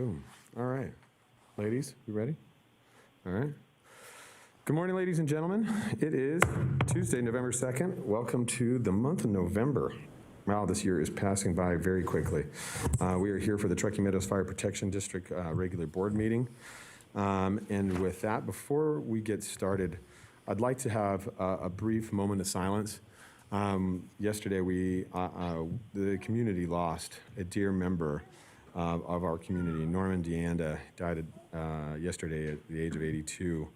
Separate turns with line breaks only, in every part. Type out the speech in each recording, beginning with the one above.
Boom. All right. Ladies, you ready? All right. Good morning, ladies and gentlemen. It is Tuesday, November 2nd. Welcome to the month of November. Wow, this year is passing by very quickly. We are here for the Truckee Meadows Fire Protection District regular board meeting. And with that, before we get started, I'd like to have a brief moment of silence. Yesterday, the community lost a dear member of our community. Norman DeAnda died yesterday at the age of 82.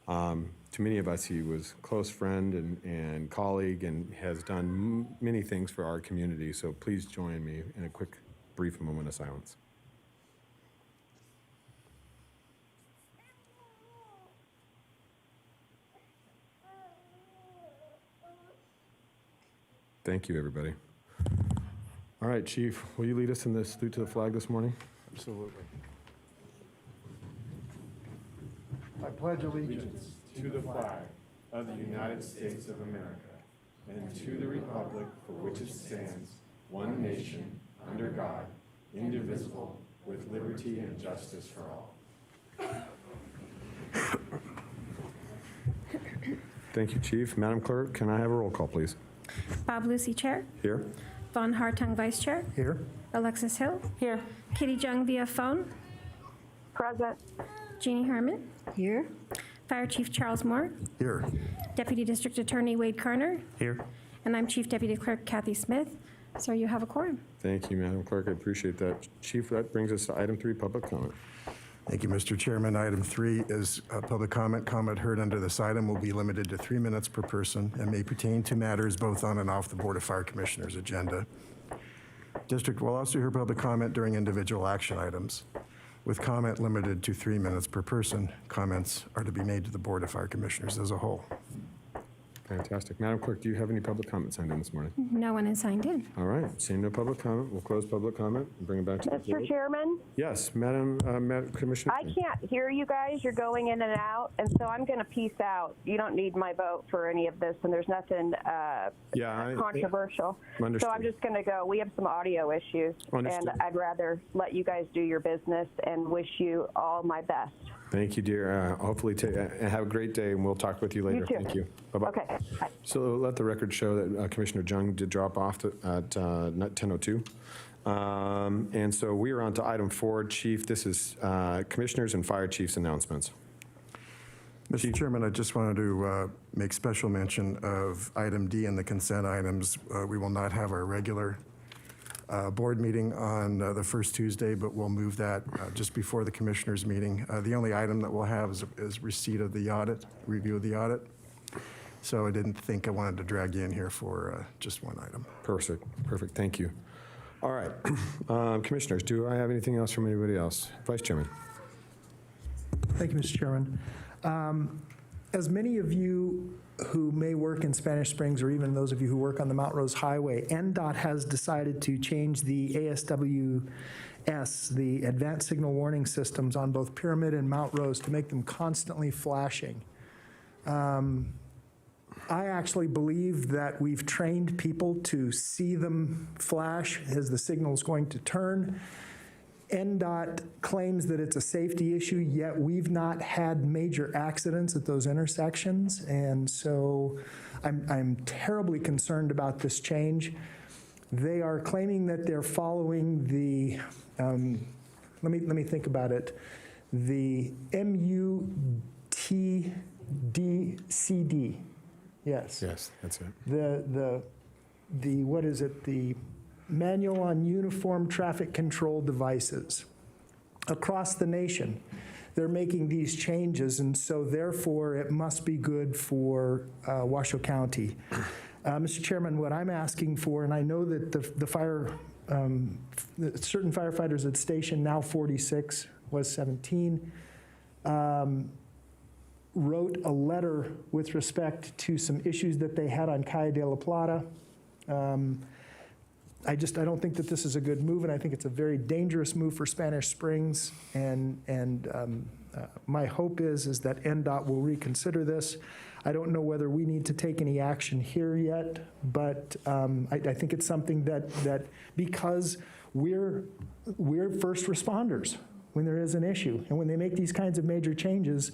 To many of us, he was a close friend and colleague and has done many things for our community. So please join me in a quick, brief moment of silence. Thank you, everybody. All right, Chief, will you lead us in the salute to the flag this morning?
Absolutely. I pledge allegiance
to the flag of the United States of America and to the republic for which it stands, one nation, under God, indivisible, with liberty and justice for all.
Thank you, Chief. Madam Clerk, can I have a roll call, please?
Bob Lucy, Chair.
Here.
Von Hartung, Vice Chair.
here.
Alexis Hill.
Here.
Kitty Jung via phone.
Present.
Jeannie Herman.
Here.
Fire Chief Charles Moore.
Here.
Deputy District Attorney Wade Karner.
Here.
And I'm Chief Deputy Clerk Kathy Smith. Sir, you have a quorum.
Thank you, Madam Clerk. I appreciate that. Chief, that brings us to item 3, public comment.
Thank you, Mr. Chairman. Item 3 is public comment. Comment heard under this item will be limited to 3 minutes per person and may pertain to matters both on and off the Board of Fire Commissioners' agenda. District will also hear public comment during individual action items. With comment limited to 3 minutes per person, comments are to be made to the Board of Fire Commissioners as a whole.
Fantastic. Madam Clerk, do you have any public comments signed in this morning?
No one has signed in.
All right. Seeing no public comment, we'll close public comment and bring it back to the board.
Mr. Chairman,
Yes, Madam Commissioner.
I can't hear you guys. You're going in and out, and so I'm going to peace out. You don't need my vote for any of this, and there's nothing controversial.
Understood.
So I'm just going to go. We have some audio issues,
Understood.
and I'd rather let you guys do your business and wish you all my best.
Thank you, dear. Hopefully, have a great day, and we'll talk with you later.
You too.
Thank you. Bye-bye.
Okay. Bye.
So let the record show that Commissioner Jung did drop off at 10:02. And so we are on to item 4, Chief. This is Commissioners and Fire Chiefs announcements.
Mr. Chairman, I just wanted to make special mention of item D in the consent items. We will not have our regular board meeting on the first Tuesday, but we'll move that just before the commissioners meeting. The only item that we'll have is receipt of the audit, review of the audit. So I didn't think I wanted to drag you in here for just one item.
Perfect. Perfect. Thank you. All right. Commissioners, do I have anything else from anybody else? Vice Chairman.
Thank you, Mr. Chairman. As many of you who may work in Spanish Springs, or even those of you who work on the Mount Rose Highway, NDOT has decided to change the ASWS, the Advanced Signal Warning Systems, on both Pyramid and Mount Rose to make them constantly flashing. I actually believe that we've trained people to see them flash as the signal is going to turn. NDOT claims that it's a safety issue, yet we've not had major accidents at those intersections. And so I'm terribly concerned about this change. They are claiming that they're following the, let me think about it, the MUTDCD. Yes.
Yes, that's it.
The what is it? The Manual on Uniform Traffic Control Devices. Across the nation, they're making these changes, and so therefore it must be good for Washoe County. Mr. Chairman, what I'm asking for, and I know that the certain firefighters at station, now 46, was 17, wrote a letter with respect to some issues that they had on Calle de la Plata. I don't think that this is a good move, and I think it's a very dangerous move for Spanish Springs. And my hope is that NDOT will reconsider this. I don't know whether we need to take any action here yet, but I think it's something that because we're first responders. when there is an issue. And when they make these kinds of major changes,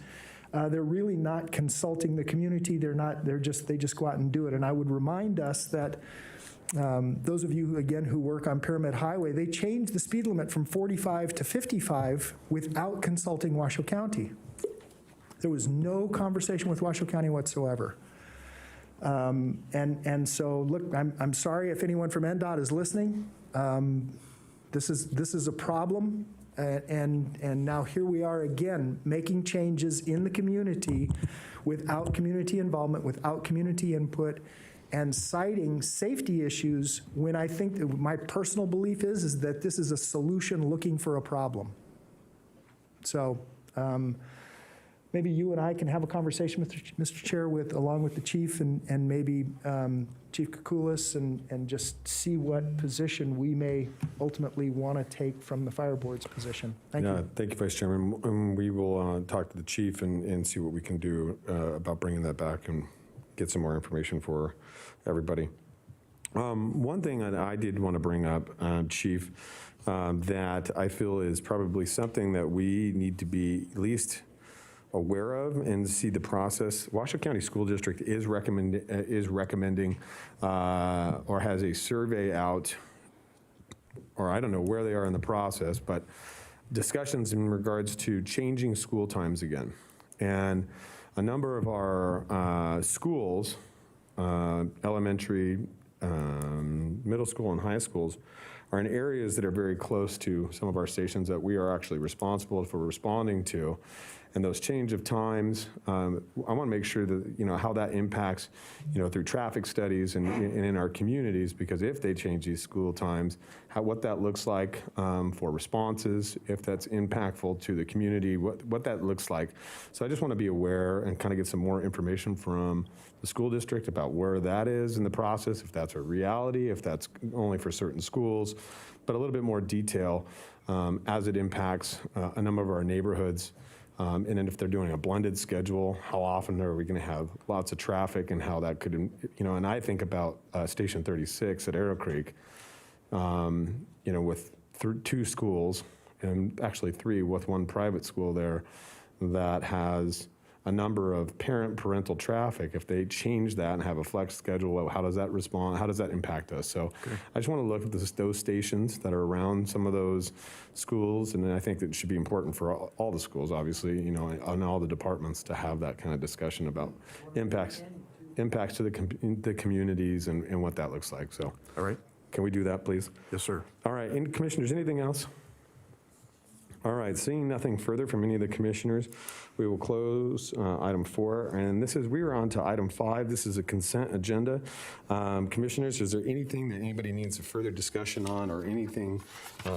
they're really not consulting the community. They just go out and do it. And I would remind us that those of you, again, who work on Pyramid Highway, they changed the speed limit from 45 to 55 without consulting Washoe County. There was no conversation with Washoe County whatsoever. And so, look, I'm sorry if anyone from NDOT is listening. This is a problem. And now here we are again, making changes in the community without community involvement, without community input, and citing safety issues when I think that my personal belief is that this is a solution looking for a problem. So maybe you and I can have a conversation with Mr. Chair along with the chief and maybe Chief Kukulis and just see what position we may ultimately want to take from the fire board's position. Thank you.
Thank you, Vice Chairman. And we will talk to the chief and see what we can do about bringing that back and get some more information for everybody. One thing that I did want to bring up, Chief, that I feel is probably something that we need to be at least aware of and see the process. Washoe County School District is recommending or has a survey out, or I don't know where they are in the process, but discussions in regards to changing school times again. And a number of our schools, elementary, middle school, and high schools, are in areas that are very close to some of our stations that we are actually responsible for responding to. And those change of times, I want to make sure that, how that impacts, through traffic studies and in our communities, because if they change these school times, what that looks like for responses, if that's impactful to the community, what that looks like. So I just want to be aware and kind of get some more information from the school district about where that is in the process, if that's a reality, if that's only for certain schools, but a little bit more detail as it impacts a number of our neighborhoods. And then if they're doing a blended schedule, how often are we going to have lots of traffic and how that could, and I think about Station 36 at Arrow Creek, with two schools, and actually three with one private school there that has a number of parental traffic. If they change that and have a flex schedule, how does that respond? How does that impact us? So I just want to look at those stations that are around some of those schools, and then I think that it should be important for all the schools, obviously, and all the departments to have that kind of discussion about impacts to the communities and what that looks like. So,
All right.
Can we do that, please?
Yes, sir.
All right, and commissioners, anything else? All right, seeing nothing further from any of the commissioners, we will close item 4. And we are on to item 5. This is a consent agenda. Commissioners, is there anything that anybody needs a further discussion on or anything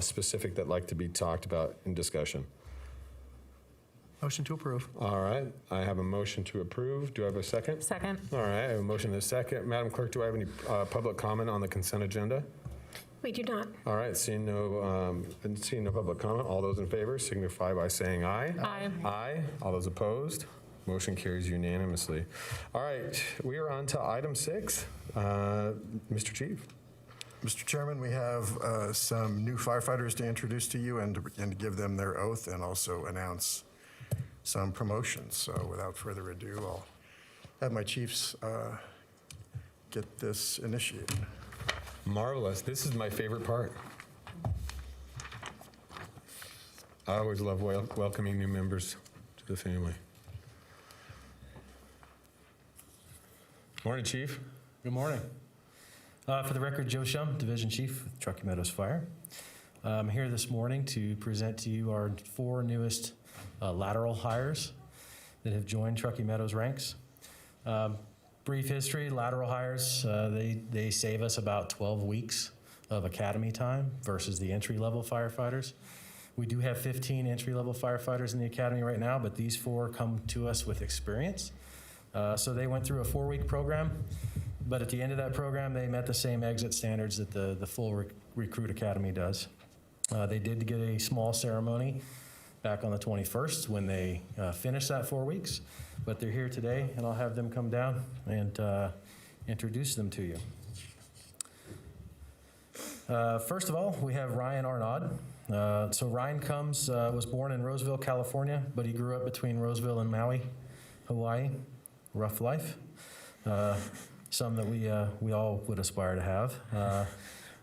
specific that'd like to be talked about in discussion?
Motion to approve.
All right, I have a motion to approve. Do I have a second?
Second.
All right, I have a motion and a second. Madam Clerk, do I have any public comment on the consent agenda?
We do not.
All right, seeing no public comment, all those in favor signify by saying aye.
Aye.
Aye. All those opposed? Motion carries unanimously. All right, we are on to item 6. Mr. Chief.
Mr. Chairman, we have some new firefighters to introduce to you and to give them their oath and also announce some promotions. So without further ado, I'll have my chiefs get this initiated.
Marvelous. This is my favorite part. I always love welcoming new members to the family. Morning, Chief.
Good morning. For the record, Joe Shum, Division Chief with Truckee Meadows Fire. I'm here this morning to present to you our 4 newest lateral hires that have joined Truckee Meadows ranks. Brief history, lateral hires, they save us about 12 weeks of academy time versus the entry-level firefighters. We do have 15 entry-level firefighters in the academy right now, but these 4 come to us with experience. So they went through a 4-week program, but at the end of that program, they met the same exit standards that the full recruit academy does. They did get a small ceremony back on the 21st when they finished that 4 weeks, but they're here today, and I'll have them come down and introduce them to you. First of all, we have Ryan Arnaud. So Ryan Combs was born in Roseville, California, but he grew up between Roseville and Maui, Hawaii. Rough life. Some that we all would aspire to have.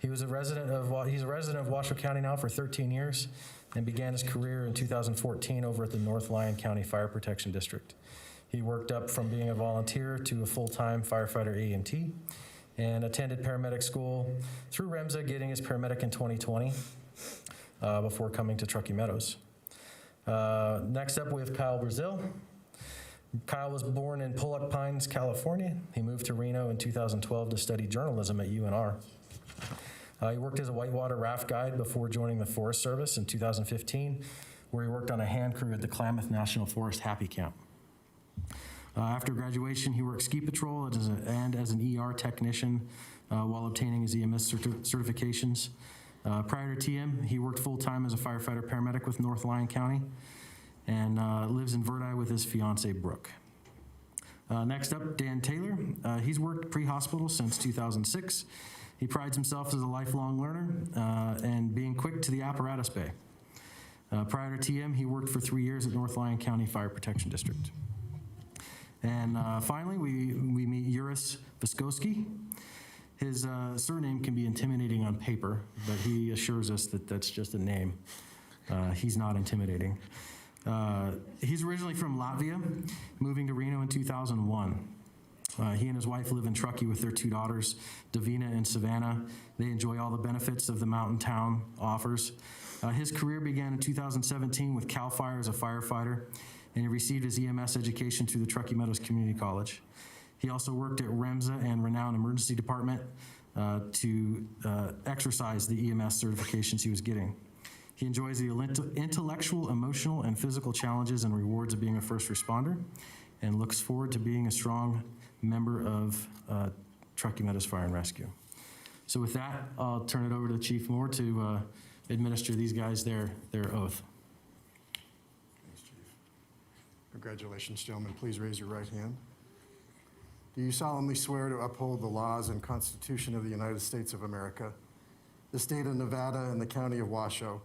He's a resident of Washoe County now for 13 years and began his career in 2014 over at the North Lyon County Fire Protection District. He worked up from being a volunteer to a full-time firefighter EMT and attended paramedic school through REMSA, getting his paramedic in 2020 before coming to Truckee Meadows. Next up, we have Kyle Brazil. Kyle was born in Pollock Pines, California. He moved to Reno in 2012 to study journalism at UNR. He worked as a whitewater raft guide before joining the Forest Service in 2015, where he worked on a hand crew at the Klamath National Forest Happy Camp. After graduation, he worked ski patrol and as an ER technician while obtaining his EMS certifications. Prior to TM, he worked full-time as a firefighter paramedic with North Lyon County and lives in Verdi with his fiancee, Brooke. Next up, Dan Taylor. He's worked pre-hospital since 2006. He prides himself as a lifelong learner and being quick to the apparatus bay. Prior to TM, he worked for 3 years at North Lyon County Fire Protection District. And finally, we meet Uris Vyskoski. His surname can be intimidating on paper, but he assures us that that's just a name. He's not intimidating. He's originally from Latvia, moving to Reno in 2001. He and his wife live in Truckee with their 2 daughters, Davina and Savannah. They enjoy all the benefits of the mountain town offers. His career began in 2017 with CAL FIRE as a firefighter, and he received his EMS education through the Truckee Meadows Community College. He also worked at REMSA and Renown Emergency Department to exercise the EMS certifications he was getting. He enjoys the intellectual, emotional, and physical challenges and rewards of being a first responder and looks forward to being a strong member of Truckee Meadows Fire and Rescue. So with that, I'll turn it over to Chief Moore to administer these guys their oath.
Thanks, Chief. Congratulations, gentlemen. Please raise your right hand. Do you solemnly swear to uphold the laws and Constitution of the United States of America, the state of Nevada, and the county of Washoe?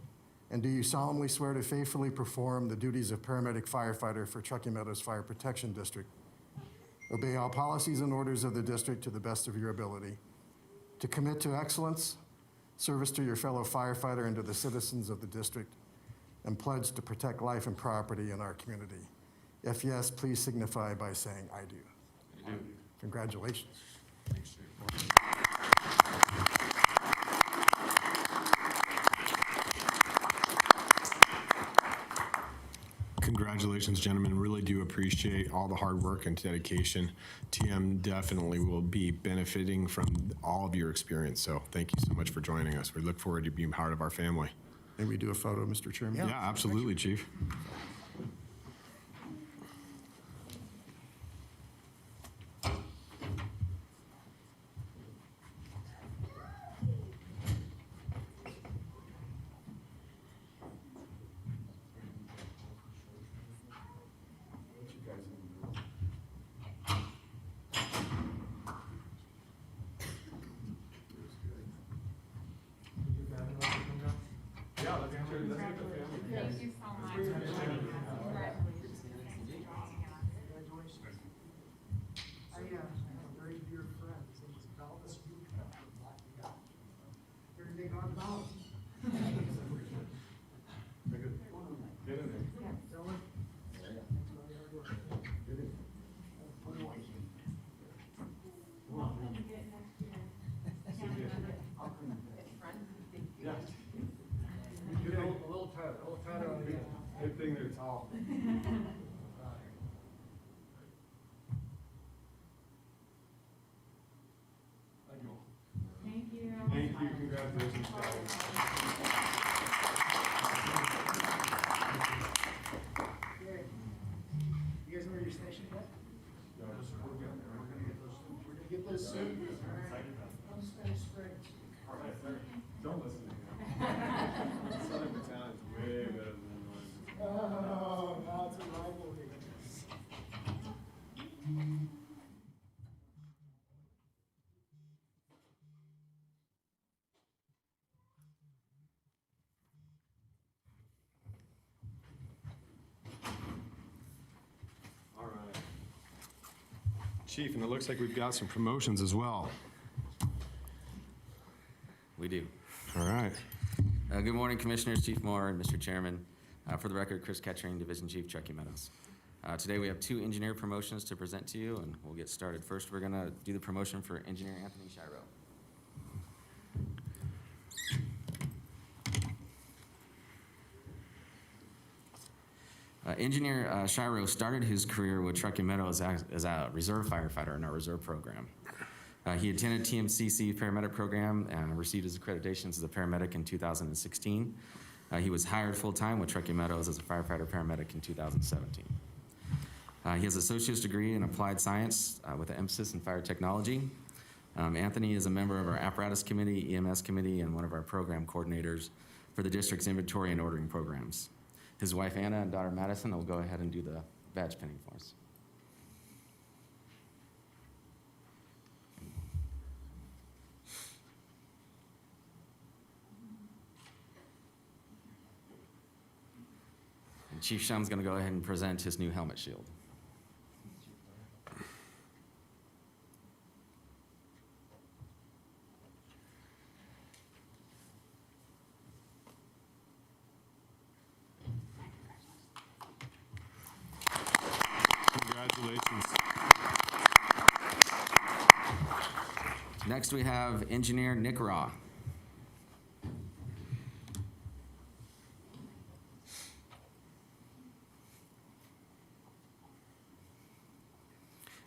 And do you solemnly swear to faithfully perform the duties of paramedic firefighter for Truckee Meadows Fire Protection District? Obey all policies and orders of the district to the best of your ability. To commit to excellence, service to your fellow firefighter and to the citizens of the district, and pledge to protect life and property in our community. If yes, please signify by saying, I do.
I do.
Congratulations.
Thanks, Chief. Congratulations, gentlemen. Really do appreciate all the hard work and dedication. TM definitely will be benefiting from all of your experience. So thank you so much for joining us. We look forward to being part of our family.
May we do a photo, Mr. Chairman?
Yeah, absolutely, Chief.
Thank you so much. Congratulations.
I am very dear friends. It was Baltus Bucha from Latvia. Everything on Baltus.
Get in there.
Dylan?
Yeah. Good thing, a little tighter on the end. Good thing they're tall.
Thank you.
Thank you. Congratulations, guys.
You guys know where your station is? We're gonna get those soon. I'm Spanish Springs.
Don't listen to him. Southern Battalion is way better than Northern.
Oh, now it's a rivalry.
Chief, and it looks like we've got some promotions as well.
We do.
All right.
Good morning, Commissioners, Chief Moore, and Mr. Chairman. For the record, Chris Kettering, Division Chief, Truckee Meadows. Today we have 2 engineer promotions to present to you, and we'll get started. First, we're going to do the promotion for Engineer Anthony Shiro. Engineer Shiro started his career with Truckee Meadows as a reserve firefighter in our reserve program. He attended TMCC paramedic program and received his accreditations as a paramedic in 2016. He was hired full-time with Truckee Meadows as a firefighter-paramedic in 2017. He has an associate's degree in applied science with an emphasis in fire technology. Anthony is a member of our apparatus committee, EMS committee, and one of our program coordinators for the district's inventory and ordering programs. His wife Anna and daughter Madison will go ahead and do the badge pinning for us. And Chief Shum's going to go ahead and present his new helmet shield.
Congratulations.
Next, we have Engineer Nick Raw.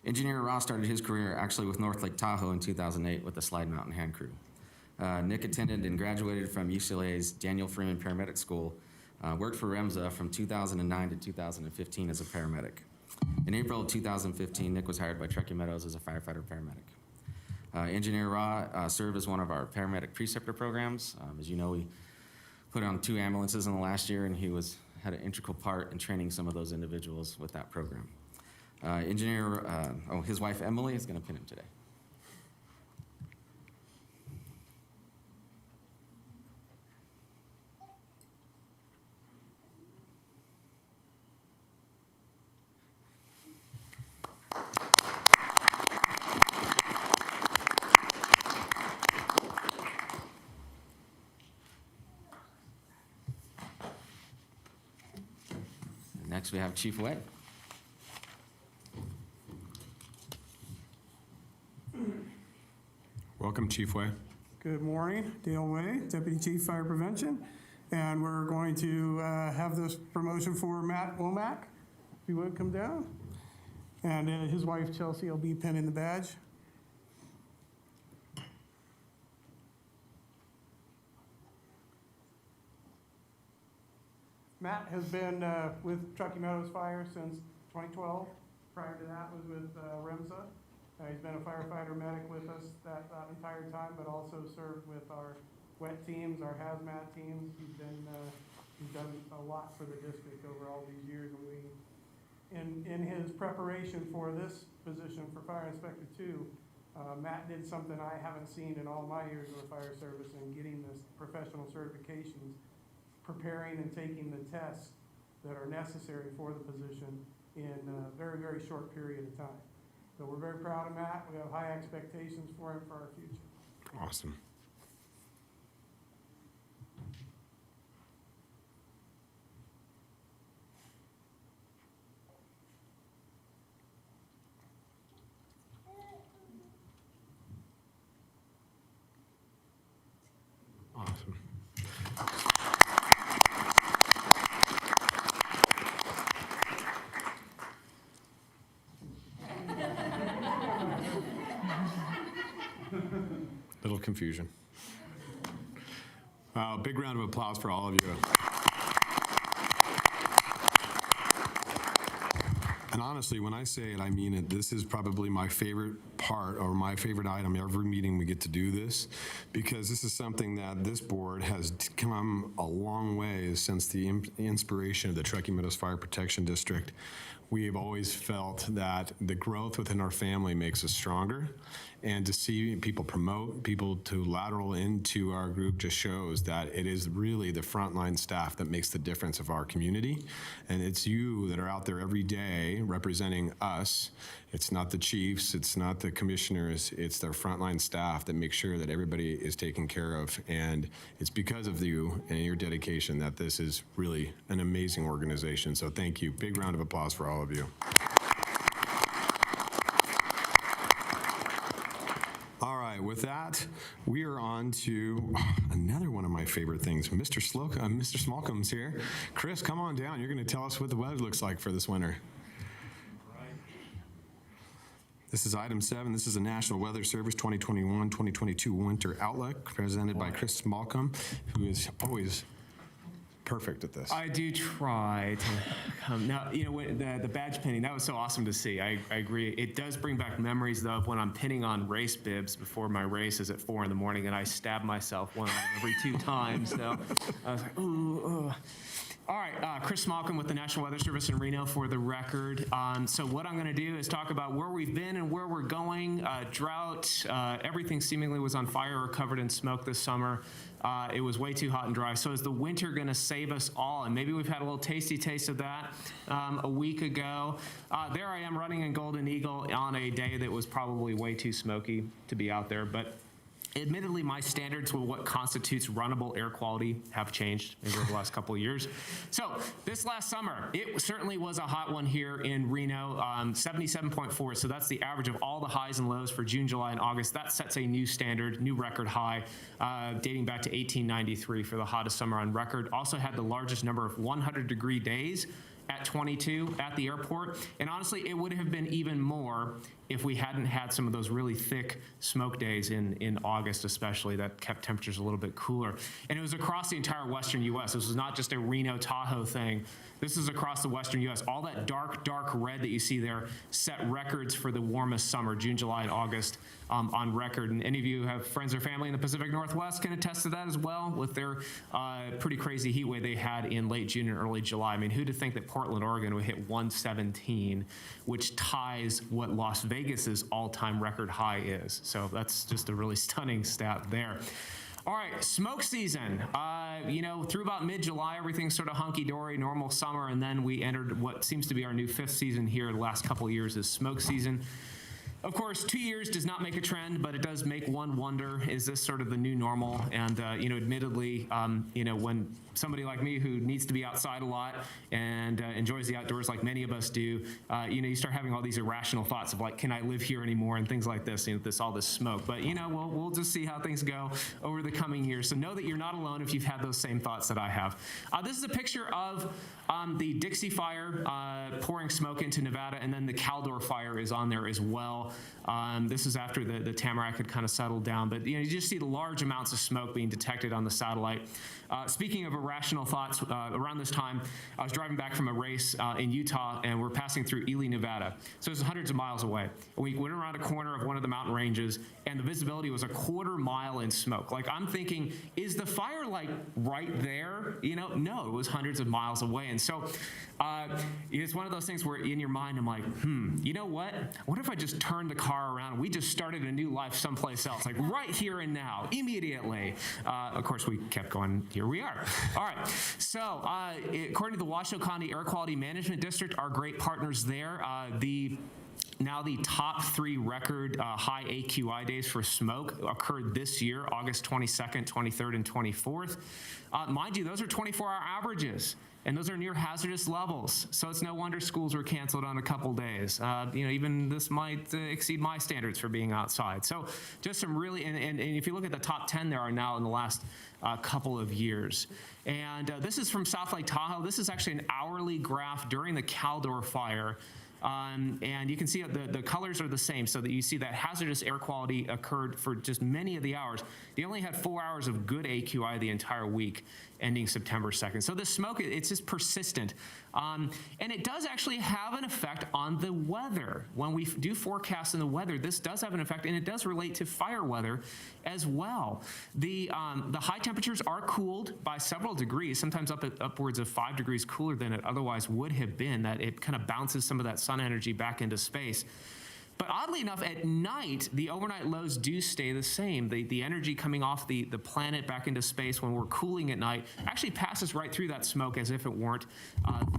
Engineer Raw started his career actually with North Lake Tahoe in 2008 with the Slide Mountain Hand Crew. Nick attended and graduated from UCLA's Daniel Freeman Paramedic School, worked for REMSA from 2009 to 2015 as a paramedic. In April of 2015, Nick was hired by Truckee Meadows as a firefighter-paramedic. Engineer Raw served as one of our paramedic preceptor programs. As you know, we put on 2 ambulances in the last year, and he had an integral part in training some of those individuals with that program. His wife Emily is going to pin him today. Next, we have Chief Way.
Welcome, Chief Way.
Good morning, Dale Way, Deputy Chief Fire Prevention, and we're going to have this promotion for Matt Womack, if you would come down, and his wife Chelsea will be pinning the badge. Matt has been with Truckee Meadows Fire since 2012. Prior to that was with REMSA. He's been a firefighter medic with us that entire time, but also served with our wet teams, our hazmat teams. He's done a lot for the district over all these years. And in his preparation for this position for Fire Inspector 2, Matt did something I haven't seen in all my years of the fire service in getting this professional certifications, preparing and taking the tests that are necessary for the position in a very, very short period of time. So we're very proud of Matt. We have high expectations for him for our future.
Awesome. Awesome. Little confusion. Big round of applause for all of you. And honestly, when I say it, I mean it. This is probably my favorite part, or my favorite item, every meeting we get to do this, because this is something that this board has come a long way since the inspiration of the Truckee Meadows Fire Protection District. We have always felt that the growth within our family makes us stronger, and to see people promote people to lateral into our group just shows that it is really the frontline staff that makes the difference of our community, and it's you that are out there every day representing us. It's not the chiefs, it's not the commissioners, it's their frontline staff that make sure that everybody is taken care of, and it's because of you and your dedication that this is really an amazing organization. So thank you. Big round of applause for all of you. All right, with that, we are on to another one of my favorite things. Mr. Smallcomb's here. Chris, come on down. You're going to tell us what the weather looks like for this winter. This is item 7. This is the National Weather Service 2021-2022 Winter Outlook presented by Chris Smallcomb, who is always perfect at this.
I do try to come. Now, you know, the badge pinning, that was so awesome to see. I agree. It does bring back memories, though, of when I'm pinning on race bibs before my race is at 4 in the morning, and I stab myself one every 2 times. So I was like, ooh. All right, Chris Smallcomb with the National Weather Service in Reno for the record. So what I'm going to do is talk about where we've been and where we're going. Drought, everything seemingly was on fire or covered in smoke this summer. It was way too hot and dry. So is the winter going to save us all? And maybe we've had a little tasty taste of that a week ago. There I am running in Golden Eagle on a day that was probably way too smoky to be out there. But admittedly, my standards for what constitutes runnable air quality have changed over the last couple of years. So this last summer, it certainly was a hot one here in Reno, 77.4. So that's the average of all the highs and lows for June, July, and August. That sets a new standard, new record high, dating back to 1893 for the hottest summer on record. Also had the largest number of 100-degree days at 22 at the airport. And honestly, it would have been even more if we hadn't had some of those really thick smoke days in August, especially, that kept temperatures a little bit cooler. And it was across the entire western U.S. This was not just a Reno Tahoe thing. This is across the western U.S. All that dark, dark red that you see there set records for the warmest summer, June, July, and August on record. And any of you who have friends or family in the Pacific Northwest can attest to that as well with their pretty crazy heat wave they had in late June and early July. I mean, who'd have think that Portland, Oregon would hit 117, which ties what Las Vegas's all-time record high is. So that's just a really stunning stat there. All right, smoke season. You know, through about mid-July, everything's sort of hunky-dory, normal summer, and then we entered what seems to be our new 5th season here the last couple of years is smoke season. Of course, 2 years does not make a trend, but it does make one wonder, is this sort of the new normal? And, you know, admittedly, you know, when somebody like me who needs to be outside a lot and enjoys the outdoors like many of us do, you know, you start having all these irrational thoughts of like, can I live here anymore and things like this, you know, all this smoke. But, you know, we'll just see how things go over the coming years. So know that you're not alone if you've had those same thoughts that I have. This is a picture of the Dixie Fire pouring smoke into Nevada, and then the Caldor Fire is on there as well. This is after the Tamarack had kind of settled down, but you know, you just see the large amounts of smoke being detected on the satellite. Speaking of irrational thoughts, around this time, I was driving back from a race in Utah, and we're passing through Ely, Nevada. So it's hundreds of miles away. And we went around a corner of one of the mountain ranges, and the visibility was a quarter mile in smoke. Like, I'm thinking, is the fire like right there? You know, no, it was hundreds of miles away. And so it's one of those things where in your mind, I'm like, you know what? What if I just turned the car around and we just started a new life someplace else, like right here and now, immediately? Of course, we kept going. Here we are. All right. So according to the Washoe County Air Quality Management District, our great partners there, now the top 3 record high AQI days for smoke occurred this year, August 22nd, 23rd, and 24th. Mind you, those are 24-hour averages, and those are near hazardous levels. So it's no wonder schools were canceled on a couple days. You know, even this might exceed my standards for being outside. So just some really, and if you look at the top 10 there are now in the last couple of years. And this is from South Lake Tahoe. This is actually an hourly graph during the Caldor Fire. And you can see the colors are the same, so that you see that hazardous air quality occurred for just many of the hours. They only had 4 hours of good AQI the entire week, ending September 2nd. So the smoke, it's just persistent. And it does actually have an effect on the weather. When we do forecasts in the weather, this does have an effect, and it does relate to fire weather as well. The high temperatures are cooled by several degrees, sometimes upwards of 5 degrees cooler than it otherwise would have been, that it kind of bounces some of that sun energy back into space. But oddly enough, at night, the overnight lows do stay the same. The energy coming off the planet back into space when we're cooling at night actually passes right through that smoke as if it weren't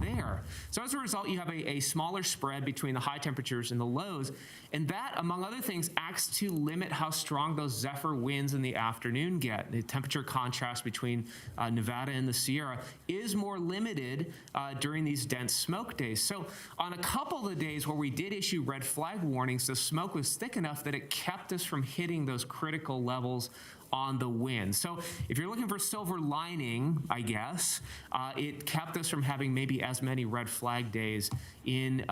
there. So as a result, you have a smaller spread between the high temperatures and the lows. And that, among other things, acts to limit how strong those zephyr winds in the afternoon get. The temperature contrast between Nevada and the Sierra is more limited during these dense smoke days. So on a couple of the days where we did issue red flag warnings, the smoke was thick enough that it kept us from hitting those critical levels on the wind. So if you're looking for silver lining, I guess, it kept us from having maybe as many red flag days in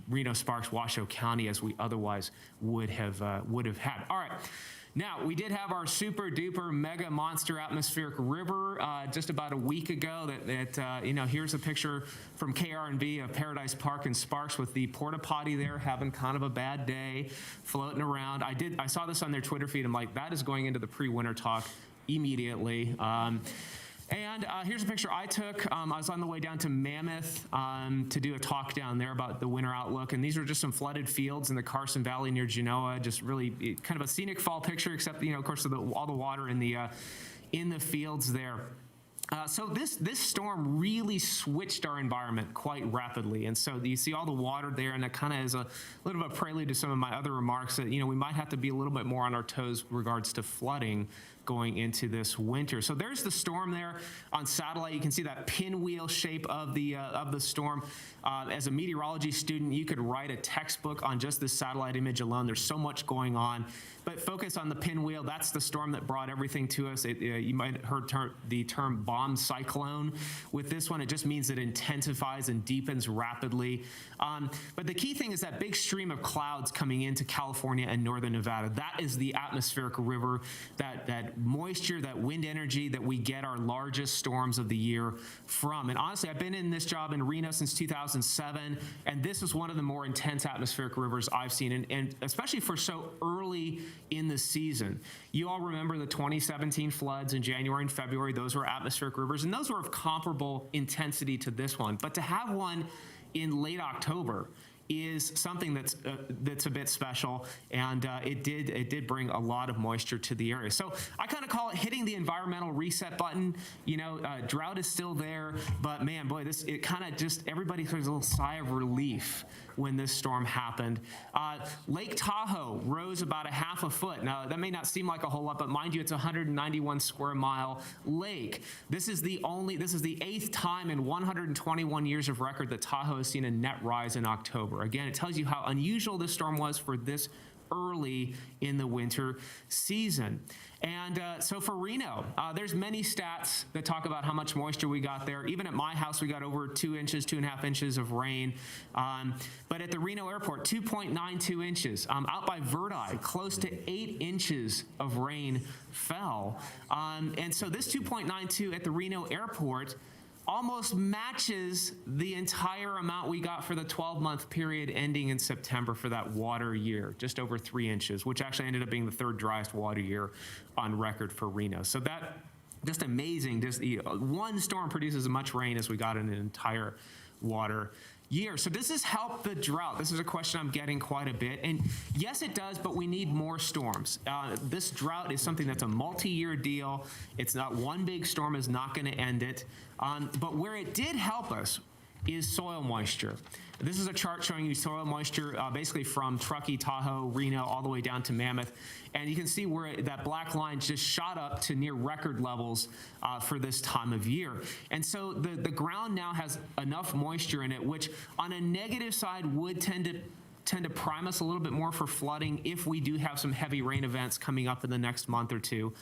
Reno, Sparks, Washoe County as we otherwise would have had. All right. Now, we did have our super duper mega monster atmospheric river just about a week ago here's a picture from KRNV of Paradise Park in Sparks with the porta potty there having kind of a bad day, floating around. I saw this on their Twitter feed. I'm like, that is going into the pre-winter talk immediately. And here's a picture I took. I was on the way down to Mammoth to do a talk down there about the winter outlook. And these are just some flooded fields in the Carson Valley near Genoa. Just really kind of a scenic fall picture, except, of course, all the water in the fields there. So this storm really switched our environment quite rapidly. And so you see all the water there, and that kind of is a little bit of a prelude to some of my other remarks that, we might have to be a little bit more on our toes with regards to flooding going into this winter. So there's the storm there on satellite. You can see that pinwheel shape of the storm. As a meteorology student, you could write a textbook on just this satellite image alone. There's so much going on. But focus on the pinwheel. That's the storm that brought everything to us. You might have heard the term bomb cyclone. With this one, it just means it intensifies and deepens rapidly. But the key thing is that big stream of clouds coming into California and northern Nevada. That is the atmospheric river, that moisture, that wind energy that we get our largest storms of the year from. And honestly, I've been in this job in Reno since 2007, and this is one of the more intense atmospheric rivers I've seen, and especially for so early in the season. You all remember the 2017 floods in January and February. Those were atmospheric rivers, and those were of comparable intensity to this one. But to have one in late October is something that's a bit special, and it did bring a lot of moisture to the area. So I kind of call it hitting the environmental reset button. Drought is still there, but man, boy, it kind of just, everybody took a little sigh of relief when this storm happened. Lake Tahoe rose about a half a foot. Now, that may not seem like a whole lot, but mind you, it's a 191 square mile lake. This is the 8th time in 121 years of record that Tahoe has seen a net rise in October. Again, it tells you how unusual this storm was for this early in the winter season. And so for Reno, there's many stats that talk about how much moisture we got there. Even at my house, we got over 2.5 inches of rain. But at the Reno airport, 2.92 inches. Out by Verdi, close to 8 inches of rain fell. And so this 2.92 at the Reno airport almost matches the entire amount we got for the 12-month period ending in September for that water year, just over 3 inches, which actually ended up being the third driest water year on record for Reno. So that, just amazing. Just one storm produces as much rain as we got in an entire water year. So does this help the drought? This is a question I'm getting quite a bit. And yes, it does, but we need more storms. This drought is something that's a multi-year deal. It's not one big storm is not going to end it. But where it did help us is soil moisture. This is a chart showing you soil moisture basically from Truckee, Tahoe, Reno, all the way down to Mammoth. And you can see where that black line just shot up to near record levels for this time of year. And so the ground now has enough moisture in it, which on a negative side would tend to tend to prime us a little bit more for flooding if we do have some heavy rain events coming up in the next month or two.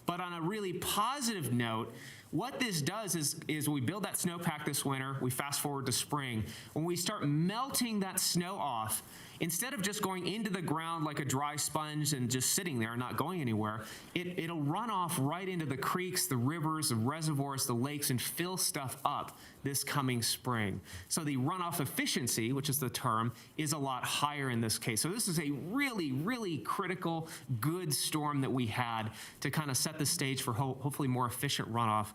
But on a really positive note, what this does is we build that snowpack this winter, we fast forward to spring. When we start melting that snow off, instead of just going into the ground like a dry sponge and just sitting there and not going anywhere, it'll run off right into the creeks, the rivers, the reservoirs, the lakes, and fill stuff up this coming spring. So the runoff efficiency, which is the term, is a lot higher in this case. So this is a really, really critical, good storm that we had to kind of set the stage for hopefully more efficient runoff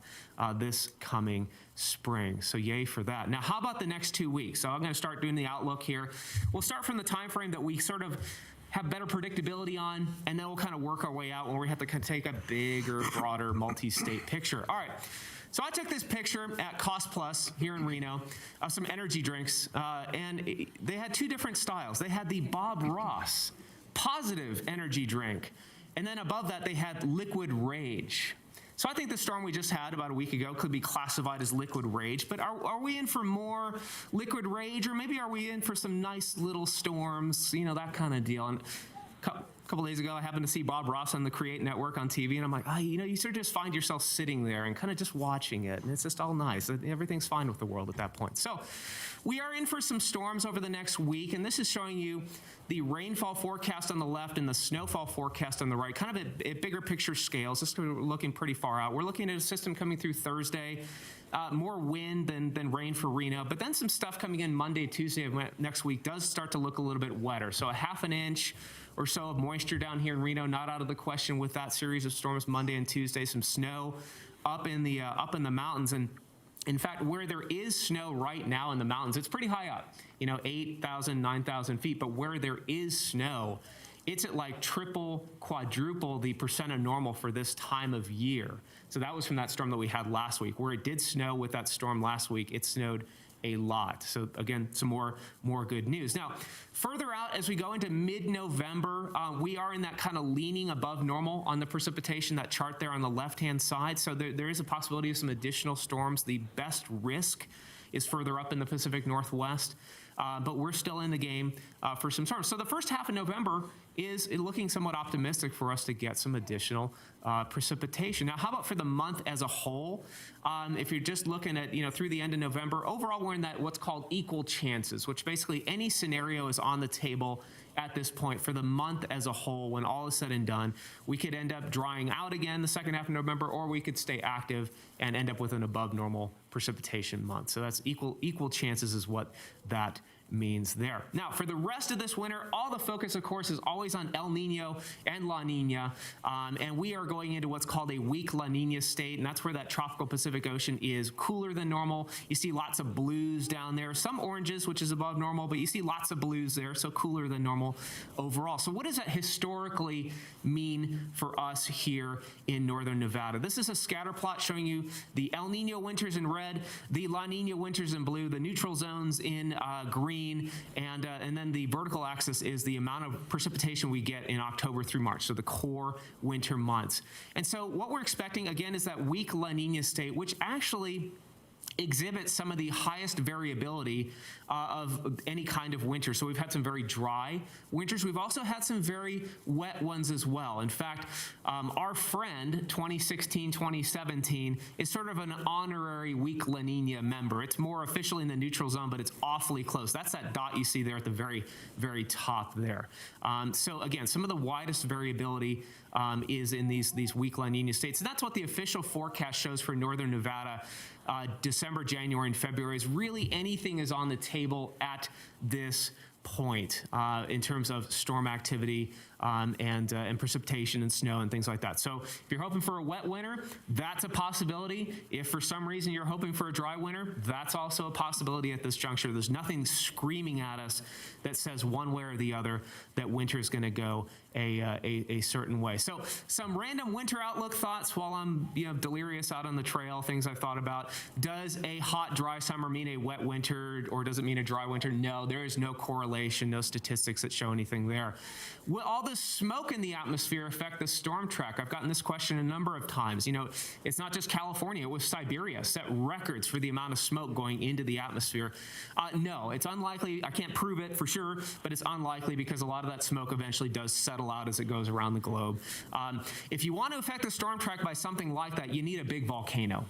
this coming spring. So yay for that. Now, how about the next 2 weeks? So I'm going to start doing the outlook here. We'll start from the time frame that we sort of have better predictability on, and then we'll kind of work our way out when we have to kind of take a bigger, broader, multi-state picture. All right. So I took this picture at Cost Plus here in Reno of some energy drinks, and they had two different styles. They had the Bob Ross positive energy drink, and then above that they had Liquid Rage. So I think the storm we just had about a week ago could be classified as Liquid Rage, but are we in for more Liquid Rage, or maybe are we in for some nice little storms, you know, that kind of deal? And a couple days ago, I happened to see Bob Ross on the Create Network on TV, and I'm like, you know, you sort of just find yourself sitting there and kind of just watching it, and it's just all nice. Everything's fine with the world at that point. So we are in for some storms over the next week, and this is showing you the rainfall forecast on the left and the snowfall forecast on the right, kind of at bigger picture scales. This is looking pretty far out. We're looking at a system coming through Thursday, more wind than rain for Reno, but then some stuff coming in Monday, Tuesday of next week does start to look a little bit wetter. So a half an inch or so of moisture down here in Reno, not out of the question with that series of storms Monday and Tuesday. Some snow up in the mountains, and in fact, where there is snow right now in the mountains, it's pretty high up, you know, 8,000, 9,000 feet. But where there is snow, it's at like triple, quadruple the percent of normal for this time of year. So that was from that storm that we had last week. Where it did snow with that storm last week, it snowed a lot. So again, some more good news. Now, further out as we go into mid-November, we are in that kind of leaning above normal on the precipitation, that chart there on the left-hand side. So there is a possibility of some additional storms. The best risk is further up in the Pacific Northwest, but we're still in the game for some storms. So the first half of November is looking somewhat optimistic for us to get some additional precipitation. Now, how about for the month as a whole? If you're just looking at, you know, through the end of November, overall we're in that what's called equal chances, which basically any scenario is on the table at this point for the month as a whole. When all is said and done, we could end up drying out again the second half of November, or we could stay active and end up with an above normal precipitation month. So that's equal chances is what that means there. Now, for the rest of this winter, all the focus, of course, is always on El Nino and La Nina, and we are going into what's called a weak La Nina state, and that's where that tropical Pacific Ocean is cooler than normal. You see lots of blues down there, some oranges, which is above normal, but you see lots of blues there, so cooler than normal overall. So what does that historically mean for us here in northern Nevada? This is a scatter plot showing you the El Nino winters in red, the La Nina winters in blue, the neutral zones in green, and then the vertical axis is the amount of precipitation we get in October through March, so the core winter months. And so what we're expecting, again, is that weak La Nina state, which actually exhibits some of the highest variability of any kind of winter. So we've had some very dry winters. We've also had some very wet ones as well. In fact, our friend 2016-2017 is sort of an honorary weak La Nina member. It's more officially in the neutral zone, but it's awfully close. That's that dot you see there at the very, very top there. So again, some of the widest variability is in these weak La Nina states. And that's what the official forecast shows for northern Nevada. December, January, and February is really anything is on the table at this point in terms of storm activity and precipitation and snow and things like that. So if you're hoping for a wet winter, that's a possibility. If for some reason you're hoping for a dry winter, that's also a possibility at this juncture. There's nothing screaming at us that says one way or the other that winter is going to go a certain way. So some random winter outlook thoughts while I'm delirious out on the trail, things I've thought about. Does a hot, dry summer mean a wet winter, or does it mean a dry winter? No, there is no correlation, no statistics that show anything there. Will all the this smoke in the atmosphere affect the storm track? I've gotten this question a number of times. You know, it's not just California, it was Siberia set records for the amount of smoke going into the atmosphere. No, it's unlikely. I can't prove it for sure, but it's unlikely because a lot of that smoke eventually does settle out as it goes around the globe. If you want to affect the storm track by something like that, you need a big volcano.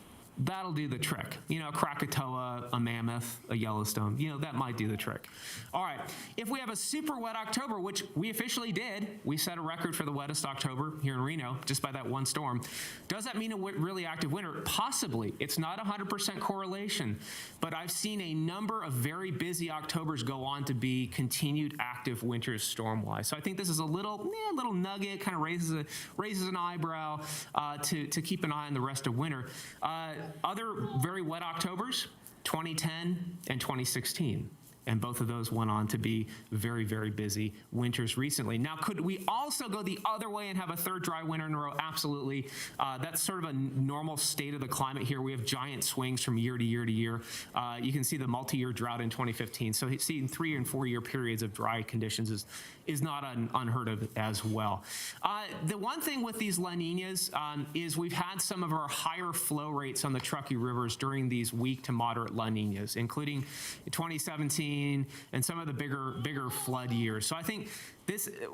That'll do the trick. You know, a Krakatoa, a Mammoth, a Yellowstone, you know, that might do the trick. All right, if we have a super wet October, which we officially did, we set a record for the wettest October here in Reno, just by that one storm. Does that mean a really active winter? Possibly. It's not 100% correlation, but I've seen a number of very busy Octobers go on to be continued active winters storm-wise. So I think this is a little nugget, kind of raises an eyebrow to keep an eye on the rest of winter. Other very wet Octobers, 2010 and 2016. And both of those went on to be very, very busy winters recently. Now, could we also go the other way and have a third dry winter in a row? Absolutely. That's sort of a normal state of the climate here. We have giant swings from year to year to year. You can see the multi-year drought in 2015. So seeing 3 and 4 year periods of dry conditions is not unheard of as well. The one thing with these La Niñas is we've had some of our higher flow rates on the Truckee rivers during these weak to moderate La Niñas, including 2017 and some of the bigger flood years. So I think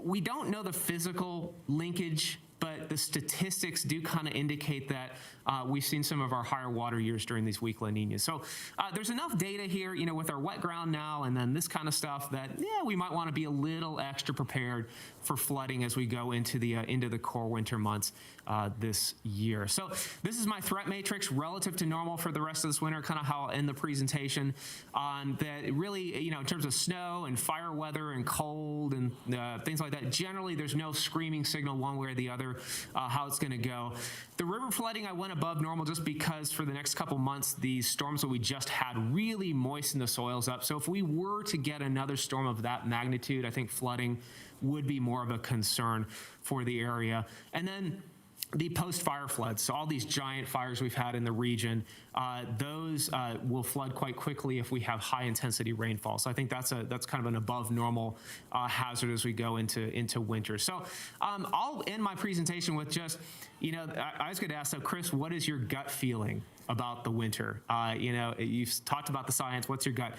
we don't know the physical linkage, but the statistics do kind of indicate that we've seen some of our higher water years during these weak La Niñas. So there's enough data here, you know, with our wet ground now and then this kind of stuff that, yeah, we might want to be a little extra prepared for flooding as we go into the core winter months this year. So this is my threat matrix relative to normal for the rest of this winter, kind of how I'll end the presentation. That really, you know, in terms of snow and fire weather and cold and things like that, generally there's no screaming signal one way or the other how it's going to go. The river flooding, I went above normal just because for the next couple months, these storms that we just had really moistened the soils up. So if we were to get another storm of that magnitude, I think flooding would be more of a concern for the area. And then the post-fire floods, so all these giant fires we've had in the region, those will flood quite quickly if we have high-intensity rainfall. So I think that's kind of an above-normal hazard as we go into winter. So I'll end my presentation with just, you know, I was going to ask, so Chris, what is your gut feeling about the winter? You know, you've talked about the science. What's your gut?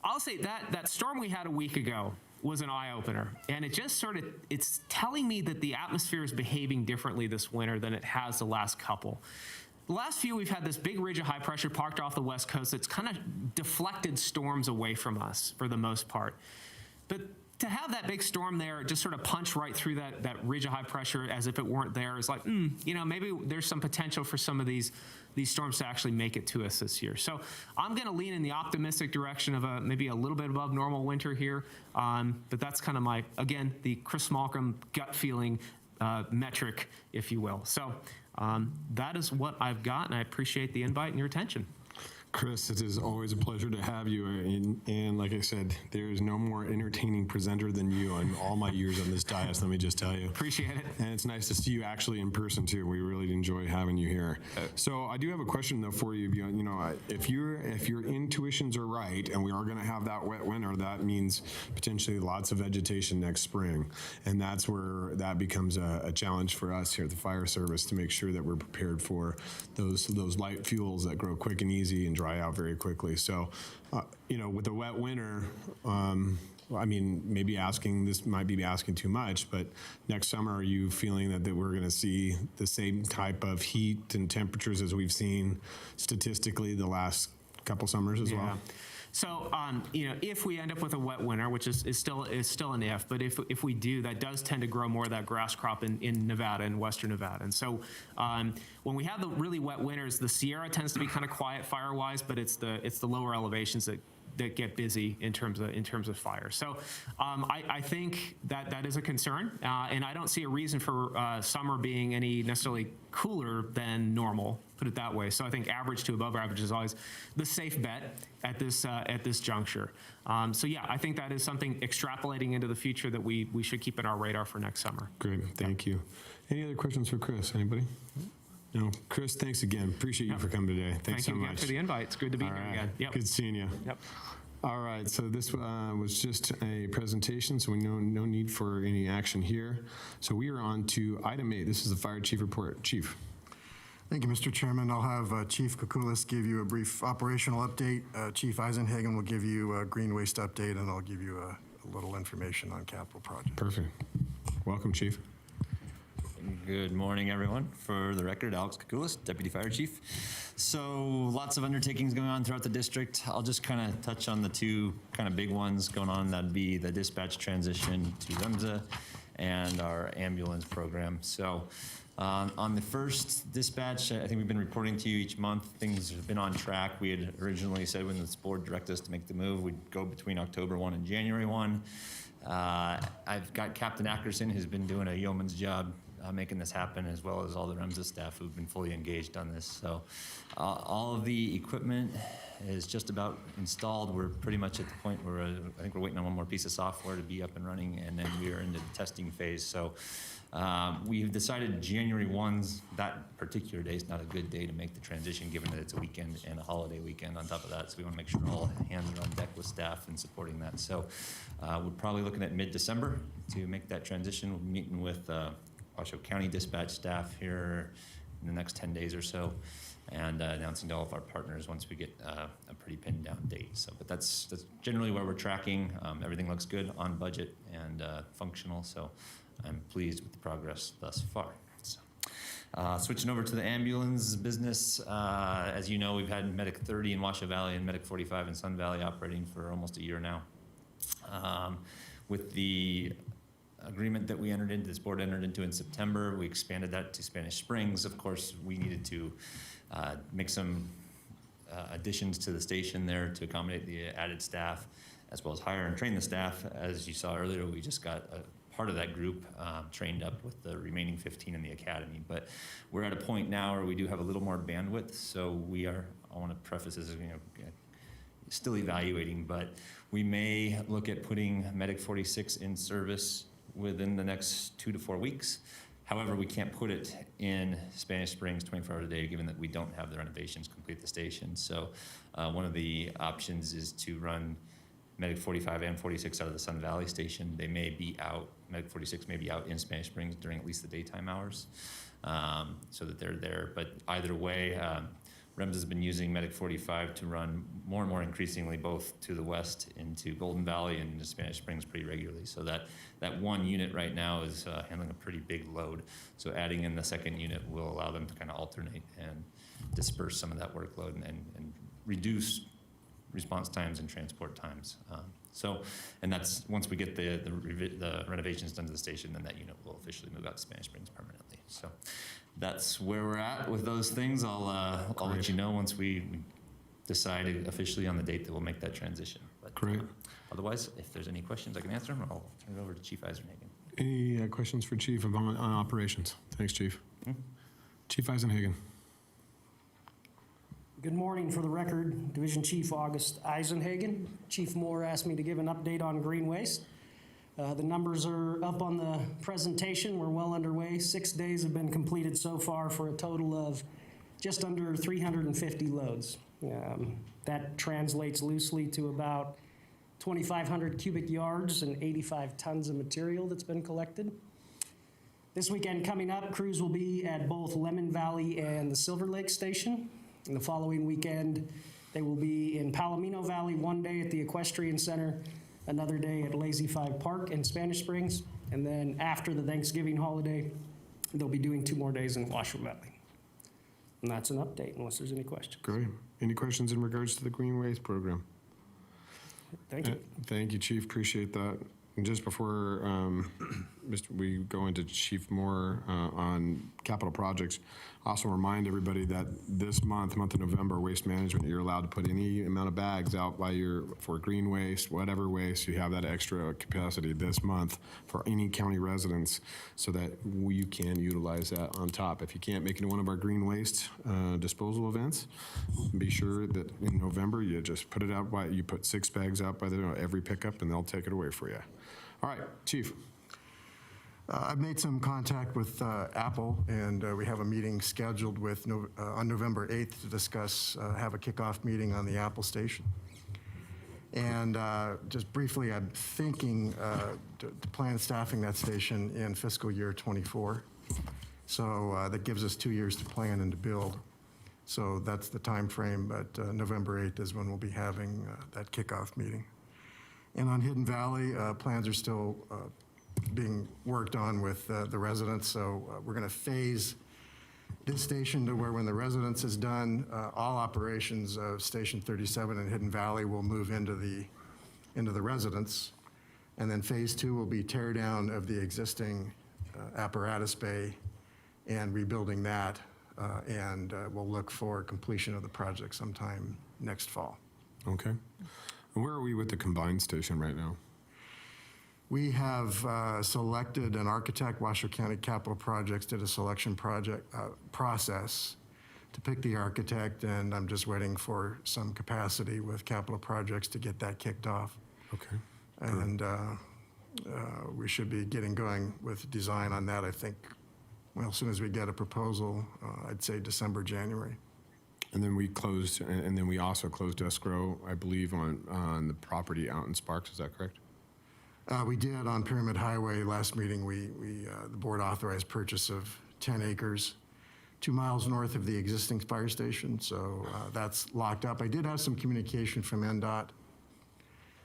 I'll say that storm we had a week ago was an eye-opener. And it just it's telling me that the atmosphere is behaving differently this winter than it has the last couple. The last few, we've had this big ridge of high pressure parked off the west coast that's kind of deflected storms away from us for the most part. But to have that big storm there just sort of punch right through that ridge of high pressure as if it weren't there is like, you know, maybe there's some potential for some of these storms to actually make it to us this year. So I'm going to lean in the optimistic direction of maybe a little bit above normal winter here. But that's kind of again, the Chris Malcolm gut feeling metric, if you will. So that is what I've got, and I appreciate the invite and your attention.
Chris, it is always a pleasure to have you. And like I said, there is no more entertaining presenter than you in all my years on this dais, let me just tell you.
Appreciate it.
And it's nice to see you actually in person, too. We really enjoy having you here. So I do have a question, though, for you. You know, if your intuitions are right and we are going to have that wet winter, that means potentially lots of vegetation next spring. And that's where that becomes a challenge for us here at the fire service to make sure that we're prepared for those light fuels that grow quick and easy and dry out very quickly. So, you know, with the wet winter, I mean, maybe this might be asking too much, but next summer, are you feeling that we're going to see the same type of heat and temperatures as we've seen statistically the last couple summers as well?
So, you know, if we end up with a wet winter, which is still an if, but if we do, that does tend to grow more of that grass crop in Nevada and western Nevada. And so when we have the really wet winters, the Sierra tends to be kind of quiet fire-wise, but it's the lower elevations that get busy in terms of fire. So I think that is a concern, and I don't see a reason for summer being any necessarily cooler than normal, put it that way. So I think average to above average is always the safe bet at this juncture. So yeah, I think that is something extrapolating into the future that we should keep in our radar for next summer.
Great, thank you. Any other questions for Chris? Anybody? No, Chris, thanks again. Appreciate you for coming today. Thanks so much.
Thank you again for the invite. It's good to be here again. Yep.
Good seeing you.
Yep.
All right, so this was just a presentation, so we know no need for any action here. So we are on to item 8. This is the fire chief report. Chief.
Thank you, Mr. Chairman. I'll have Chief Kukulis give you a brief operational update. Chief Eisenhagen will give you a green waste update, and I'll give you a little information on capital projects.
Perfect. Welcome, Chief.
Good morning, everyone. For the record, Alex Kukulis, Deputy Fire Chief. So lots of undertakings going on throughout the district. I'll just kind of touch on the two kind of big ones going on. That'd be the dispatch transition to REMSA and our ambulance program. So on the first dispatch, I think we've been reporting to you each month. Things have been on track. We had originally said when this board directed us to make the move, we'd go between October 1 and January 1. I've got Captain Ackerson, who's been doing a yeoman's job making this happen, as well as all the REMSA staff who've been fully engaged on this. So all of the equipment is just about installed. We're pretty much at the point where I think we're waiting on one more piece of software to be up and running, and then we are into the testing phase. So we've decided January 1's, that particular day is not a good day to make the transition, given that it's a weekend and a holiday weekend on top of that. So we want to make sure all hands are on deck with staff and supporting that. So we're probably looking at mid-December to make that transition. We're meeting with Washoe County dispatch staff here in the next 10 days or so, and announcing to all of our partners once we get a pretty pinned down date. So, but that's generally where we're tracking. Everything looks good, on budget, and functional. So I'm pleased with the progress thus far. So, switching over to the ambulance business, as you know, we've had Medic 30 in Washoe Valley and Medic 45 in Sun Valley operating for almost a year now. With the agreement that we entered into, this board entered into in September, we expanded that to Spanish Springs. Of course, we needed to make some additions to the station there to accommodate the added staff, as well as hire and train the staff. As you saw earlier, we just got a part of that group trained up with the remaining 15 in the academy. But we're at a point now where we do have a little more bandwidth, so we are, I want to preface this as, still evaluating, but we may look at putting Medic 46 in service within the next 2 to 4 weeks. However, we can't put it in Spanish Springs 24 hours a day, given that we don't have the renovations complete at the station. So one of the options is to run Medic 45 and 46 out of the Sun Valley station. They may be out, Medic 46 may be out in Spanish Springs during at least the daytime hours, so that they're there. But either way, REMS has been using Medic 45 to run more and more increasingly both to the west into Golden Valley and into Spanish Springs pretty regularly. So that one unit right now is handling a pretty big load. So adding in the second unit will allow them to kind of alternate and disperse some of that workload and reduce response times and transport times. And that's, once we get the renovations done to the station, then that unit will officially move out to Spanish Springs permanently. So that's where we're at with those things. I'll let you know once we decide officially on the date that we'll make that transition. But
Great.
Otherwise, if there's any questions, I can answer them, or I'll turn it over to Chief Eisenhagen.
Any questions for Chief on operations? Thanks, Chief. Chief Eisenhagen.
Good morning. For the record, Division Chief August Eisenhagen. Chief Moore asked me to give an update on green waste. The numbers are up on the presentation. We're well underway. 6 days have been completed so far for a total of just under 350 loads. That translates loosely to about 2,500 cubic yards and 85 tons of material that's been collected. This weekend coming up, crews will be at both Lemon Valley and the Silver Lake Station. And the following weekend, they will be in Palomino Valley one day at the Equestrian Center, another day at Lazy Five Park in Spanish Springs, and then after the Thanksgiving holiday, they'll be doing 2 more days in Washoe Valley. And that's an update, unless there's any questions.
Great. Any questions in regards to the green waste program?
Thank you.
Thank you, Chief. Appreciate that. And just before we go into Chief Moore on capital projects, also remind everybody that this month of November, waste management, you're allowed to put any amount of bags out for green waste, whatever waste, you have that extra capacity this month for any county residents, so that you can utilize that on top. If you can't make it to one of our green waste disposal events, be sure that in November you just put it out you put 6 bags out by every pickup, and they'll take it away for you. All right, Chief.
I've made some contact with Apple, and we have a meeting scheduled on November 8th to discuss, have a kickoff meeting on the Apple station. And just briefly, I'm thinking to plan staffing that station in fiscal year '24. So that gives us 2 years to plan and to build. So that's the time frame, but November 8th is when we'll be having that kickoff meeting. And on Hidden Valley, plans are still being worked on with the residents, so we're going to phase this station to where when the residence is done, all operations of Station 37 in Hidden Valley will move into the residence. And then phase 2 will be tear down of the existing apparatus bay and rebuilding that, and we'll look for completion of the project sometime next fall.
Okay. And where are we with the combined station right now?
We have selected an architect. Washoe County Capital Projects did a selection process to pick the architect, and I'm just waiting for some capacity with Capital Projects to get that kicked off.
Okay.
And we should be getting going with design on that, I think, well, as soon as we get a proposal, I'd say December, January.
And then we closed, and then we also closed escrow, I believe, on the property out in Sparks. Is that correct?
We did on Pyramid Highway last meeting. The board authorized purchase of 10 acres, 2 miles north of the existing fire station. So that's locked up. I did have some communication from NDOT.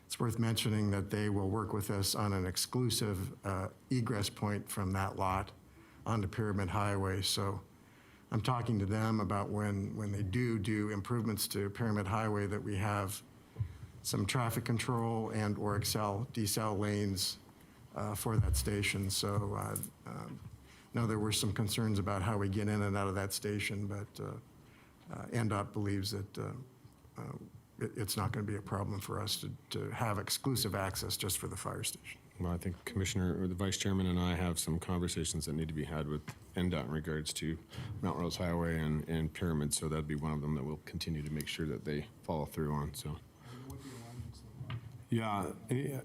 It's worth mentioning that they will work with us on an exclusive egress point from that lot onto Pyramid Highway. So I'm talking to them about when they do improvements to Pyramid Highway that we have some traffic control and or decel lanes for that station. So no, there were some concerns about how we get in and out of that station, but NDOT believes that it's not going to be a problem for us to have exclusive access just for the fire station.
Well, I think the Vice Chairman and I have some conversations that need to be had with NDOT in regards to Mount Rose Highway and Pyramid, so that'd be one of them that we'll continue to make sure that they follow through on, so. Yeah,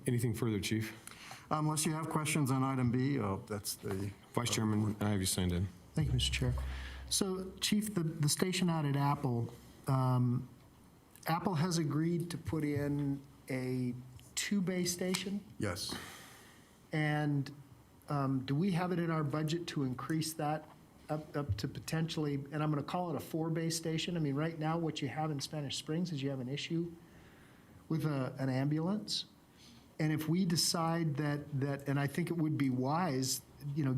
anything further, Chief?
Unless you have questions on item B, that's the...
Vice Chairman, I have you signed in.
Thank you, Mr. Chair. So, Chief, the station out at Apple, Apple has agreed to put in a 2-bay station?
Yes.
And do we have it in our budget to increase that up to potentially, and I'm going to call it a 4-bay station? I mean, right now, what you have in Spanish Springs is you have an issue with an ambulance. And if we decide that, and I think it would be wise,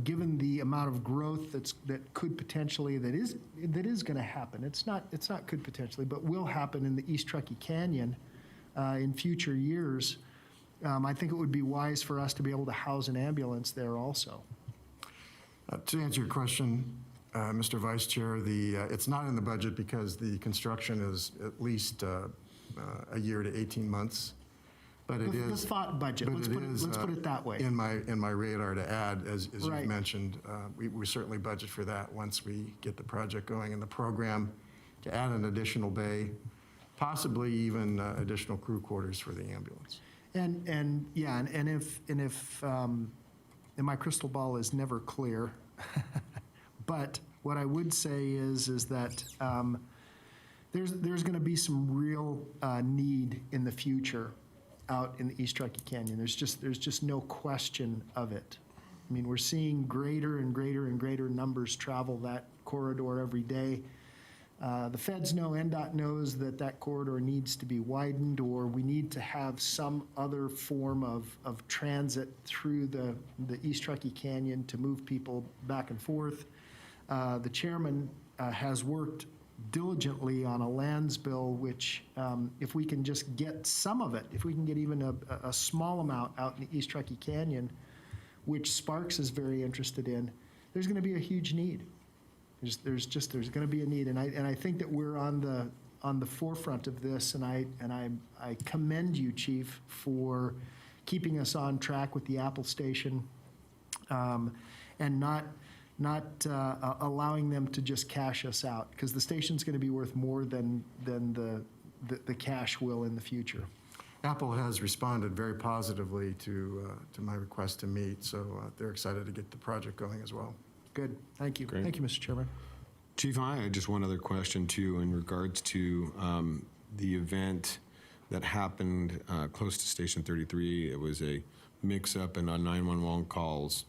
given the amount of growth that could potentially, that is going to happen. It's not could potentially, but will happen in the East Truckee Canyon in future years. I think it would be wise for us to be able to house an ambulance there also.
To answer your question, Mr. Vice Chair, it's not in the budget because the construction is at least a year to 18 months. But it is
the thought budget. Let's put it that way.
In my radar to add, as
Right.
you've mentioned, we certainly budget for that once we get the project going in the program to add an additional bay, possibly even additional crew quarters for the ambulance.
And if my crystal ball is never clear, but what I would say is that there's going to be some real need in the future out in the East Truckee Canyon. There's just no question of it. I mean, we're seeing greater and greater and greater numbers travel that corridor every day. The feds know, NDOT knows that corridor needs to be widened, or we need to have some other form of transit through the East Truckee Canyon to move people back and forth. The chairman has worked diligently on a lands bill, which if we can just get some of it, if we can get even a small amount out in the East Truckee Canyon, which Sparks is very interested in, there's going to be a huge need. There's going to be a need, and I think that we're on the forefront of this, and I commend you, Chief, for keeping us on track with the Apple station, and not allowing them to just cash us out, because the station's going to be worth more than the cash will in the future.
Apple has responded very positively to my request to meet, so they're excited to get the project going as well.
Good. Thank you.
Great.
Thank you, Mr. Chairman.
Chief, I had just one other question too in regards to the event that happened close to Station 33. It was a mix-up in 911 calls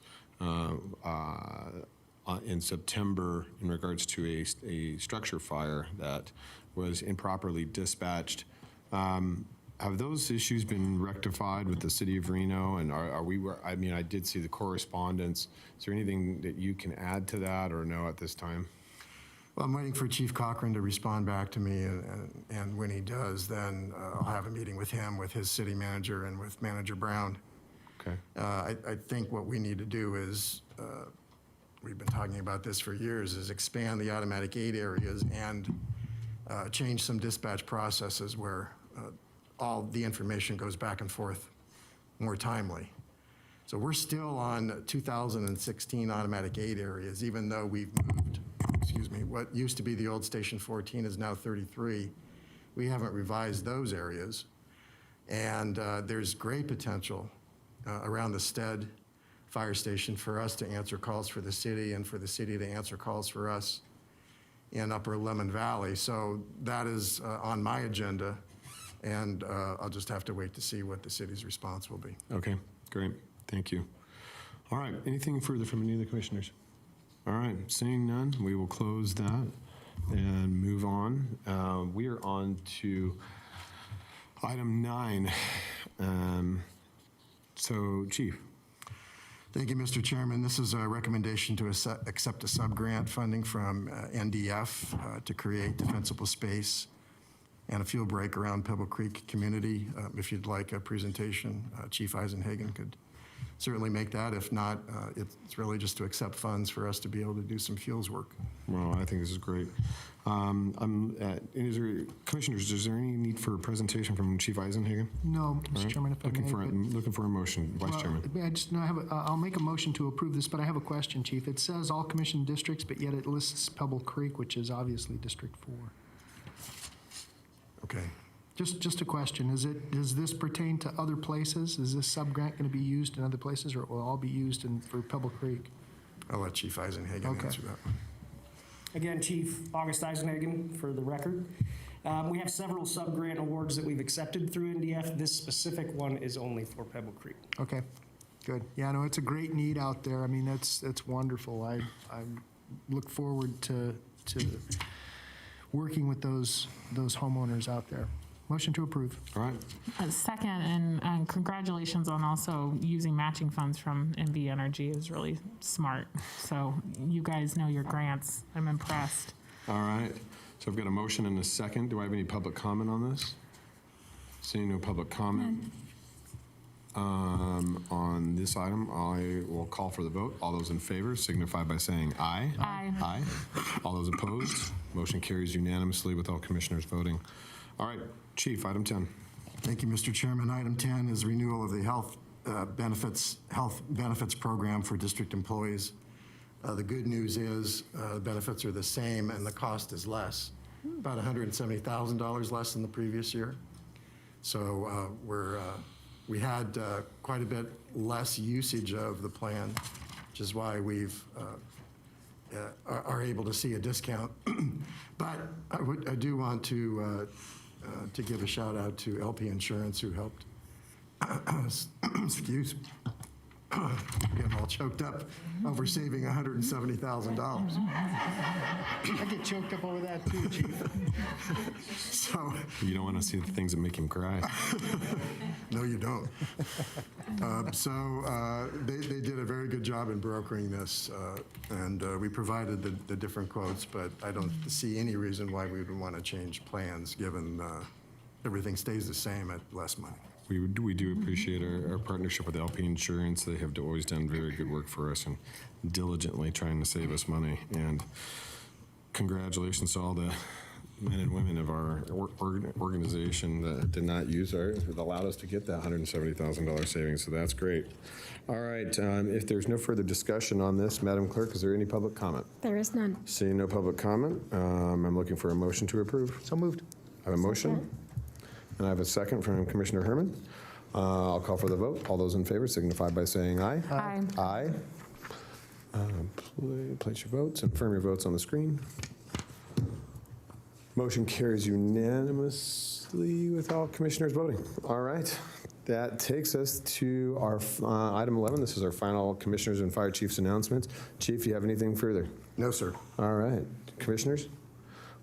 in September in regards to a structure fire that was improperly dispatched. Have those issues been rectified with the city of Reno? And are we, I mean, I did see the correspondence. Is there anything that you can add to that or no at this time?
Well, I'm waiting for Chief Cochran to respond back to me, and when he does, then I'll have a meeting with him, with his city manager, and with Manager Brown.
Okay.
I think what we need to do is, we've been talking about this for years, is expand the automatic aid areas and change some dispatch processes where all the information goes back and forth more timely. So we're still on 2016 automatic aid areas, even though we've moved, what used to be the old Station 14 is now 33. We haven't revised those areas. And there's great potential around the Stead Fire Station for us to answer calls for the city and for the city to answer calls for us in Upper Lemon Valley. So that is on my agenda, and I'll just have to wait to see what the city's response will be.
Okay, great. Thank you. All right, anything further from any of the commissioners? All right, seeing none, we will close that and move on. We are on to item 9. So, Chief.
Thank you, Mr. Chairman. This is a recommendation to accept a sub-grant funding from NDF to create defensible space and a fuel break around Pebble Creek community. If you'd like a presentation, Chief Eisenhagen could certainly make that. If not, it's really just to accept funds for us to be able to do some fuels work.
Well, I think this is great. Commissioners, is there any need for a presentation from Chief Eisenhagen?
No, Mr.
Right.
Chairman, if I may.
Looking for a motion, Vice Chairman.
I just I'll make a motion to approve this, but I have a question, Chief. It says all commission districts, but yet it lists Pebble Creek, which is obviously District 4.
Okay.
Just a question. Does this pertain to other places? Is this sub-grant going to be used in other places, or it will all be used for Pebble Creek?
I'll let Chief Eisenhagen answer that.
Again, Chief August Eisenhagen, for the record. We have several sub-grant awards that we've accepted through NDF. This specific one is only for Pebble Creek.
Okay, good. Yeah, no, it's a great need out there. I mean, that's wonderful. I look forward to working with those homeowners out there. Motion to approve.
All right.
Second, and congratulations on also using matching funds from NV Energy. Is really smart. So you guys know your grants. I'm impressed.
All right. So I've got a motion and a second. Do I have any public comment on this? Seeing no public comment on this item, I will call for the vote. All those in favor signify by saying aye.
Aye.
Aye. All those opposed, motion carries unanimously with all commissioners voting. All right, Chief, item 10.
Thank you, Mr. Chairman. Item 10 is renewal of the health benefits program for district employees. The good news is benefits are the same and the cost is less, about $170,000 less than the previous year. So we had quite a bit less usage of the plan, which is why we've are able to see a discount. But I do want to give a shout out to LP Insurance, who helped, excuse me, getting all choked up over saving $170,000.
I get choked up over that too, Chief.
So
you don't want to see the things that make him cry.
No, you don't. They did a very good job in brokering this, and we provided the different quotes, but I don't see any reason why we would want to change plans given everything stays the same at less money.
We do appreciate our partnership with LP Insurance. They have always done very good work for us and diligently trying to save us money. And congratulations to all the men and women of our organization that did not use ours, that allowed us to get that $170,000 savings. So that's great. All right. If there's no further discussion on this, Madam Clerk, is there any public comment?
There is none.
Seeing no public comment, I'm looking for a motion to approve.
So moved.
I have a motion. And I have a second from Commissioner Herman. I'll call for the vote. All those in favor signify by saying aye.
Aye.
Aye. Place your votes and confirm your votes on the screen. Motion carries unanimously with all commissioners voting. All right. That takes us to our item 11. This is our final commissioners and fire chiefs announcements. Chief, you have anything further?
No, sir.
All right. Commissioners?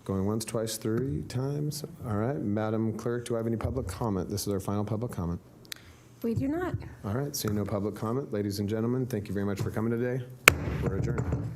Going once, twice, 3 times. All right. Madam Clerk, do I have any public comment? This is our final public comment.
We do not.
All right. Seeing no public comment, ladies and gentlemen, thank you very much for coming today. We're adjourned.